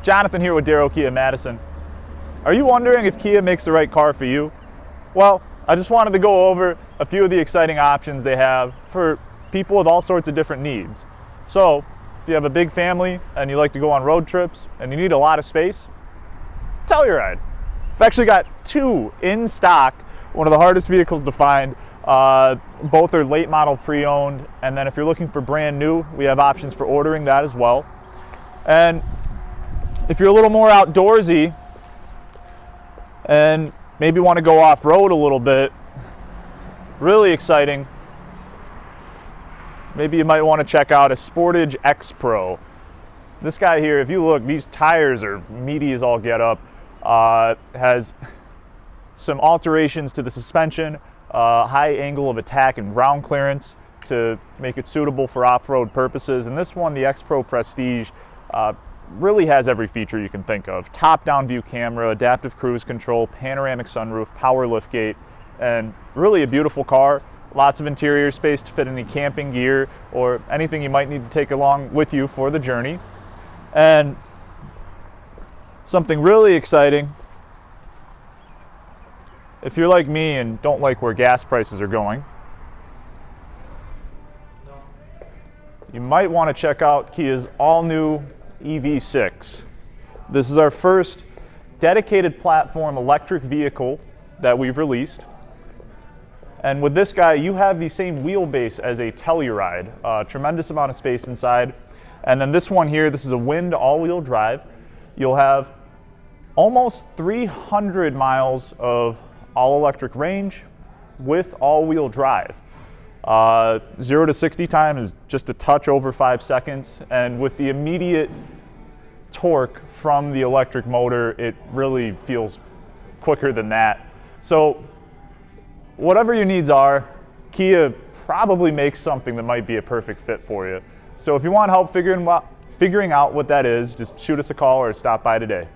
Jonathan here with Darrow Kia Madison. Are you wondering if Kia makes the right car for you? Well, I just wanted to go over a few of the exciting options they have for people with all sorts of different needs. So, if you have a big family and you like to go on road trips and you need a lot of space, Telluride. I've actually got two in stock, one of the hardest vehicles to find. Both are late model pre-owned, and then if you're looking for brand new, we have options for ordering that as well. And if you're a little more outdoorsy and maybe want to go off-road a little bit, really exciting, maybe you might want to check out a Sportage X Pro. This guy here, if you look, these tires are meaty as all get up. Has some alterations to the suspension, high angle of attack and ground clearance to make it suitable for off-road purposes. And this one, the X Pro Prestige, really has every feature you can think of. Top-down view camera, adaptive cruise control, panoramic sunroof, power liftgate, and really a beautiful car. Lots of interior space to fit any camping gear or anything you might need to take along with you for the journey. And something really exciting, if you're like me and don't like where gas prices are going, you might want to check out Kia's all-new EV6. This is our first dedicated platform electric vehicle that we've released. And with this guy, you have the same wheelbase as a Telluride, tremendous amount of space inside. And then this one here, this is a wind all-wheel drive. You'll have almost 300 miles of all-electric range with all-wheel drive. 0 to 60 time is just a touch over 5 seconds, and with the immediate torque from the electric motor, it really feels quicker than that. So whatever your needs are, Kia probably makes something that might be a perfect fit for you. So if you want help figuring out what that is, just shoot us a call or stop by today.